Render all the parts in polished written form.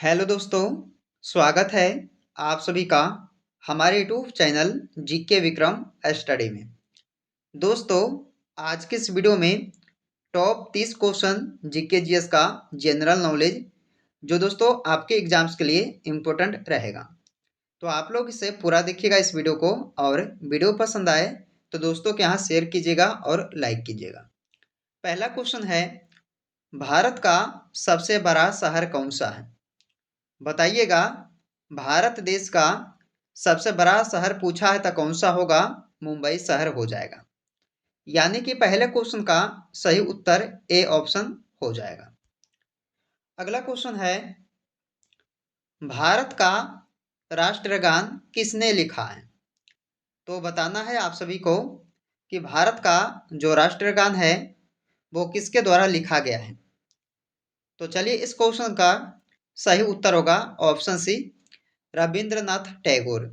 Hello दोस्तों, स्वागत है आप सभी का हमारे YouTube channel GK Vikram study में। दोस्तों, आज के इस वीडियो में टॉप 30 क्वेश्चन जीके जीएस का जनरल नॉलेज जो दोस्तों आपके एग्जाम्स के लिए इम्पोर्टेंट रहेगा। तो आप लोग इसे पूरा देखिएगा इस वीडियो को, और वीडियो पसंद आए तो दोस्तों के यहाँ शेयर कीजिएगा और लाइक कीजिएगा। पहला क्वेश्चन है, भारत का सबसे बड़ा शहर कौन सा है? बताइएगा। भारत देश का सबसे बड़ा शहर पूछा है तो कौन सा होगा? मुंबई शहर हो जाएगा। यानी कि पहले क्वेश्चन का सही उत्तर ए ऑप्शन हो जाएगा। अगला क्वेश्चन है, भारत का राष्ट्रगान किसने लिखा है? तो बताना है आप सभी को कि भारत का जो राष्ट्रगान है वो किसके द्वारा लिखा गया है। तो चलिए, इस क्वेश्चन का सही उत्तर होगा option C, Rabindranath Tagore.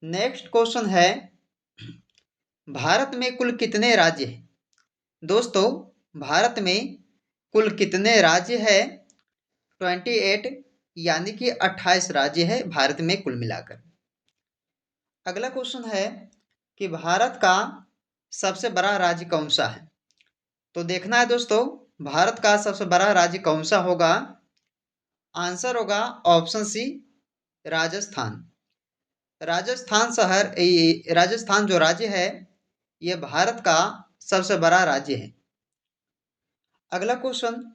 Next question है, भारत में कुल कितने राज्य हैं? दोस्तों, भारत में कुल कितने राज्य है? 28, यानी कि 28 राज्य है भारत में कुल मिलाकर। अगला क्वेश्चन है कि भारत का सबसे बड़ा राज्य कौन सा है? तो देखना है दोस्तों, भारत का सबसे बड़ा राज्य कौन सा होगा। आंसर होगा ऑप्शन सी, राजस्थान। राजस्थान जो राज्य है ये भारत का सबसे बड़ा राज्य है। अगला क्वेश्चन,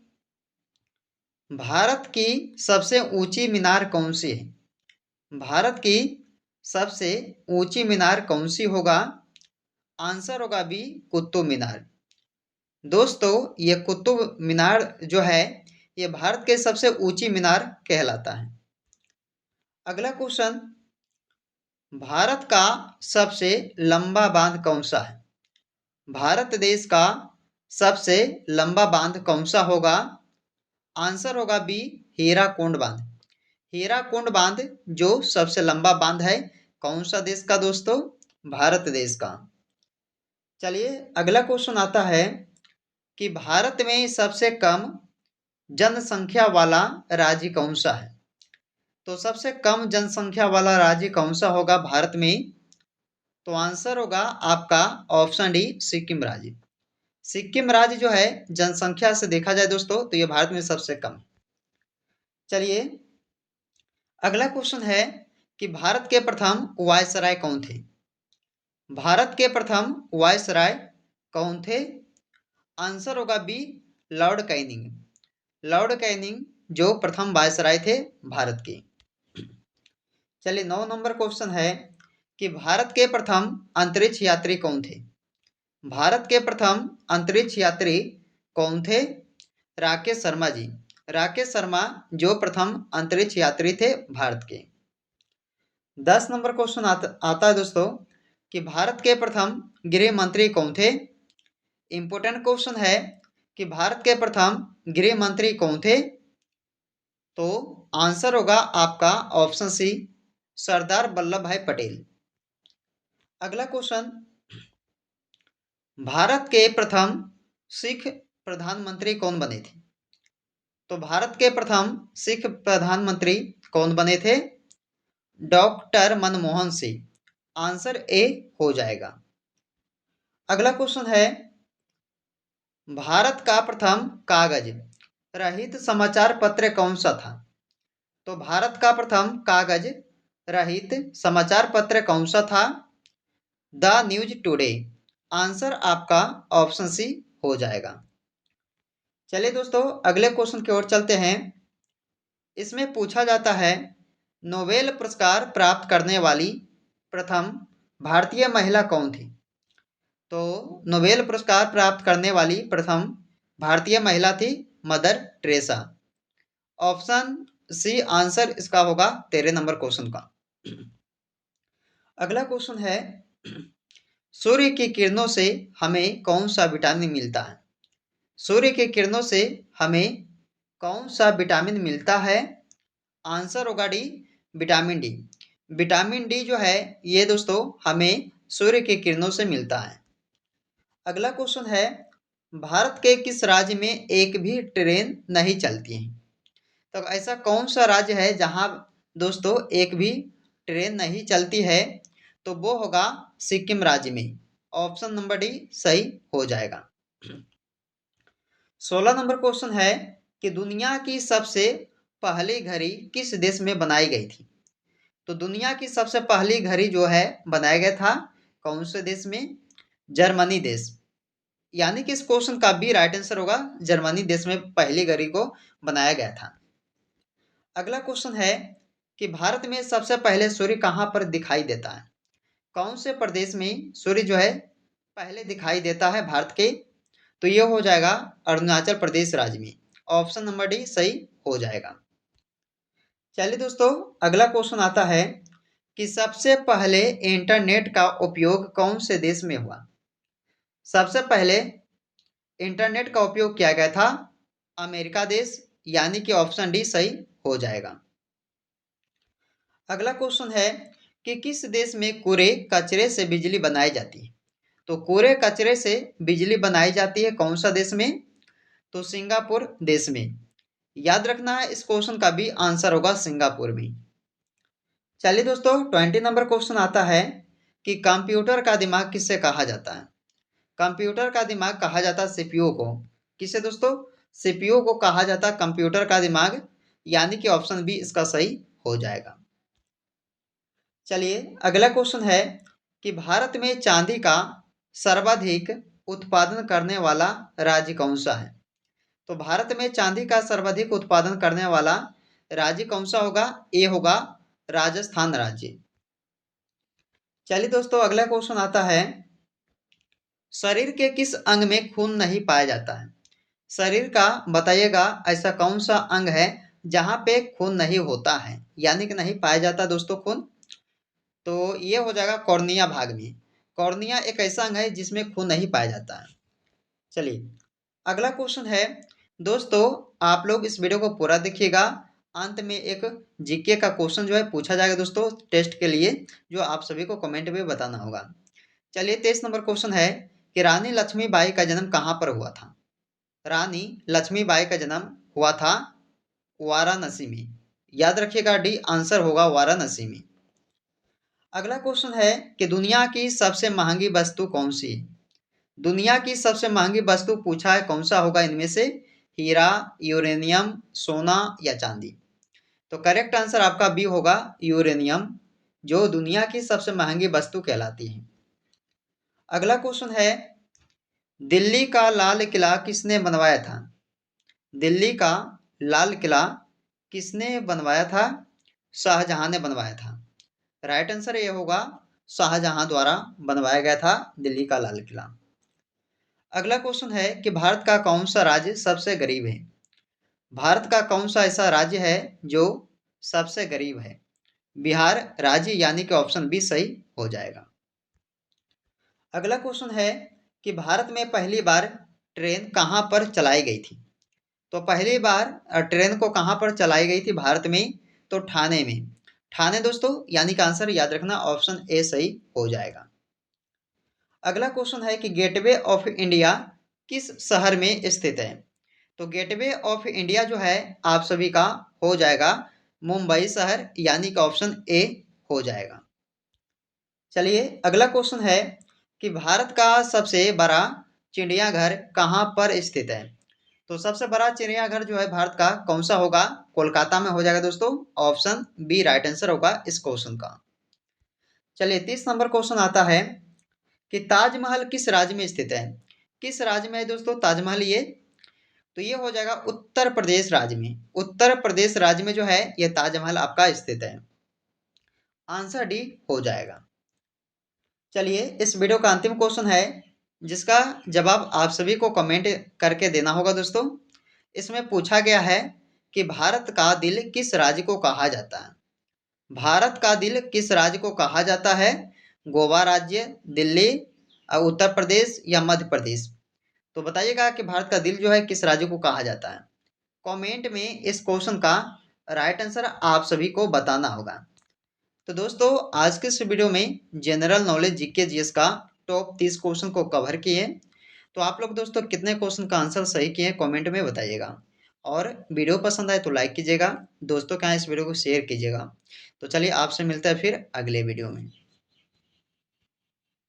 भारत की सबसे ऊंची मीनार कौन सी है? भारत की सबसे ऊंची मीनार कौन सी होगा? आंसर होगा बी, कुतुब मीनार। दोस्तों, ये कुतुब मीनार जो है ये भारत के सबसे ऊंची मीनार कहलाता है। अगला क्वेश्चन, भारत का सबसे लंबा बांध कौन सा है? भारत देश का सबसे लंबा बांध कौन सा होगा? आंसर होगा बी, हीराकुंड बांध। हीराकुंड बांध जो सबसे लंबा बांध है, कौन सा देश का दोस्तों? भारत देश का। चलिए, अगला क्वेश्चन आता है कि भारत में सबसे कम जनसंख्या वाला राज्य कौन सा है? तो सबसे कम जनसंख्या वाला राज्य कौन सा होगा भारत में? तो आंसर होगा आपका ऑप्शन डी, सिक्किम राज्य। सिक्किम राज्य जो है जनसंख्या से देखा जाए दोस्तों तो ये भारत में सबसे कम है। चलिए, अगला क्वेश्चन है कि भारत के प्रथम वायसराय कौन थे? भारत के प्रथम वायसराय कौन थे? आंसर होगा B, Lord Canning. Lord Canning जो प्रथम वायसराय थे भारत के। चलिए, 9 नंबर क्वेश्चन है कि भारत के प्रथम अंतरिक्ष यात्री कौन थे? भारत के प्रथम अंतरिक्ष यात्री कौन थे? राकेश शर्मा जी। राकेश शर्मा जो प्रथम अंतरिक्ष यात्री थे भारत के। 10 नंबर क्वेश्चन आता है दोस्तों कि भारत के प्रथम गृह मंत्री कौन थे? इंपोर्टेंट क्वेश्चन है कि भारत के प्रथम गृह मंत्री कौन थे? तो आंसर होगा आपका ऑप्शन सी, सरदार वल्लभ भाई पटेल। अगला क्वेश्चन, भारत के प्रथम सिख प्रधानमंत्री कौन बने थे? तो भारत के प्रथम सिख प्रधानमंत्री कौन बने थे? Doctor Manmohan Singh. Answer A हो जाएगा। अगला क्वेश्चन है, भारत का प्रथम कागज रहित समाचार पत्र कौन सा था? तो भारत का प्रथम कागज रहित समाचार पत्र कौन सा था? The news today. आंसर आपका ऑप्शन सी हो जाएगा। चलिए दोस्तों, अगले क्वेश्चन की ओर चलते हैं। इसमें पूछा जाता है, नोबेल पुरस्कार प्राप्त करने वाली प्रथम भारतीय महिला कौन थी? तो नोबेल पुरस्कार प्राप्त करने वाली प्रथम भारतीय महिला थी Mother Teresa. Option C answer इसका होगा 13 नंबर क्वेश्चन का। अगला क्वेश्चन है, सूर्य की किरणों से हमें कौन सा विटामिन मिलता है? सूर्य की किरणों से हमें कौन सा विटामिन मिलता है? आंसर होगा D, vitamin D. Vitamin D जो है ये दोस्तों हमें सूर्य की किरणों से मिलता है। अगला क्वेश्चन है, भारत के किस राज्य में एक भी ट्रेन नहीं चलती है? तो ऐसा कौन सा राज्य है जहां दोस्तों एक भी ट्रेन नहीं चलती है? तो वो होगा सिक्किम राज्य में। ऑप्शन नंबर डी सही हो जाएगा। 16 नंबर क्वेश्चन है कि दुनिया की सबसे पहली घड़ी किस देश में बनाई गई थी? तो दुनिया की सबसे पहली घड़ी जो है बनाया गया था कौन से देश में? जर्मनी देश। यानी कि इस क्वेश्चन का भी राइट आंसर होगा, जर्मनी देश में पहली घड़ी को बनाया गया था। अगला क्वेश्चन है कि भारत में सबसे पहले सूर्य कहां पर दिखाई देता है? कौन से प्रदेश में सूर्य जो है पहले दिखाई देता है भारत के? तो ये हो जाएगा अरुणाचल प्रदेश राज्य में। ऑप्शन नंबर डी सही हो जाएगा। चलिए दोस्तों, अगला क्वेश्चन आता है कि सबसे पहले इंटरनेट का उपयोग कौन से देश में हुआ? सबसे पहले इंटरनेट का उपयोग किया गया था अमेरिका देश, यानी कि ऑप्शन डी सही हो जाएगा। अगला क्वेश्चन है कि किस देश में कूड़े कचरे से बिजली बनाई जाती है? तो कूड़े कचरे से बिजली बनाई जाती है कौन सा देश में? तो सिंगापुर देश में। याद रखना है, इस क्वेश्चन का भी आंसर होगा सिंगापुर में। चलिए दोस्तों, 20 नंबर क्वेश्चन आता है कि कंप्यूटर का दिमाग किससे कहा जाता है? कंप्यूटर का दिमाग कहा जाता है सीपीयू को। किसे दोस्तों? सीपीयू को कहा जाता है कंप्यूटर का दिमाग, यानी कि ऑप्शन बी इसका सही हो जाएगा। चलिए अगला क्वेश्चन है कि भारत में चांदी का सर्वाधिक उत्पादन करने वाला राज्य कौन सा है? तो भारत में चांदी का सर्वाधिक उत्पादन करने वाला राज्य कौन सा होगा? ए होगा राजस्थान राज्य। चलिए दोस्तों, अगला क्वेश्चन आता है शरीर के किस अंग में खून नहीं पाया जाता है? शरीर का बताइएगा ऐसा कौन सा अंग है जहां पे खून नहीं होता है, यानी कि नहीं पाया जाता दोस्तों खून? तो ये हो जाएगा कॉर्निया भाग में। कॉर्निया एक ऐसा अंग है जिसमें खून नहीं पाया जाता है। चलिए अगला क्वेश्चन है दोस्तों, आप लोग इस वीडियो को पूरा देखिएगा। अंत में एक जीके का क्वेश्चन जो है पूछा जाएगा दोस्तों टेस्ट के लिए, जो आप सभी को कमेंट में बताना होगा। चलिए 23 नंबर क्वेश्चन है कि रानी लक्ष्मीबाई का जन्म कहाँ पर हुआ था? रानी लक्ष्मीबाई का जन्म हुआ था वाराणसी में। याद रखिएगा, डी आंसर होगा वाराणसी में। अगला क्वेश्चन है कि दुनिया की सबसे महंगी वस्तु कौन सी है? दुनिया की सबसे महंगी वस्तु पूछा है, कौन सा होगा इनमें से? हीरा, यूरेनियम, सोना या चांदी? तो करेक्ट आंसर आपका बी होगा यूरेनियम, जो दुनिया की सबसे महंगी वस्तु कहलाती है। अगला क्वेश्चन है दिल्ली का लाल किला किसने बनवाया था? दिल्ली का लाल किला किसने बनवाया था? शाहजहां ने बनवाया था। राइट आंसर ये होगा शाहजहां द्वारा बनवाया गया था दिल्ली का लाल किला। अगला क्वेश्चन है कि भारत का कौन सा राज्य सबसे गरीब है? भारत का कौन सा ऐसा राज्य है जो सबसे गरीब है? बिहार राज्य, यानी कि ऑप्शन बी सही हो जाएगा। अगला क्वेश्चन है कि भारत में पहली बार ट्रेन कहां पर चलाई गई थी? तो पहली बार ट्रेन को कहां पर चलाई गई थी भारत में? तो ठाणे में। ठाणे दोस्तों, यानी कि आंसर याद रखना ऑप्शन ए सही हो जाएगा। अगला क्वेश्चन है कि गेटवे ऑफ इंडिया किस शहर में स्थित है? तो गेटवे ऑफ इंडिया जो है आप सभी का हो जाएगा मुंबई शहर, यानी कि ऑप्शन ए हो जाएगा। चलिए अगला क्वेश्चन है कि भारत का सबसे बड़ा चिड़ियाघर कहाँ पर स्थित है? तो सबसे बड़ा चिड़ियाघर जो है भारत का कौन सा होगा? कोलकाता में हो जाएगा दोस्तों। ऑप्शन बी राइट आंसर होगा इस क्वेश्चन का। चलिए 30 नंबर क्वेश्चन आता है कि ताजमहल किस राज्य में स्थित है? किस राज्य में है दोस्तों ताजमहल ये? तो ये हो जाएगा उत्तर प्रदेश राज्य में। उत्तर प्रदेश राज्य में जो है ये ताजमहल आपका स्थित है। आंसर डी हो जाएगा। चलिए इस वीडियो का अंतिम क्वेश्चन है जिसका जवाब आप सभी को कमेंट करके देना होगा दोस्तों। इसमें पूछा गया है कि भारत का दिल किस राज्य को कहा जाता है? भारत का दिल किस राज्य को कहा जाता है? गोवा राज्य, दिल्ली, उत्तर प्रदेश या मध्य प्रदेश? तो बताइएगा कि भारत का दिल जो है किस राज्य को कहा जाता है। कमेंट में इस क्वेश्चन का राइट आंसर आप सभी को बताना होगा। तो दोस्तों आज के इस वीडियो में जनरल नॉलेज जीके जीएस का टॉप 30 क्वेश्चन को कवर किए। तो आप लोग दोस्तों कितने क्वेश्चन का आंसर सही किए कमेंट में बताइएगा। और वीडियो पसंद आए तो लाइक कीजिएगा, दोस्तों के यहाँ इस वीडियो को शेयर कीजिएगा। तो चलिए आपसे मिलते हैं फिर अगले वीडियो में।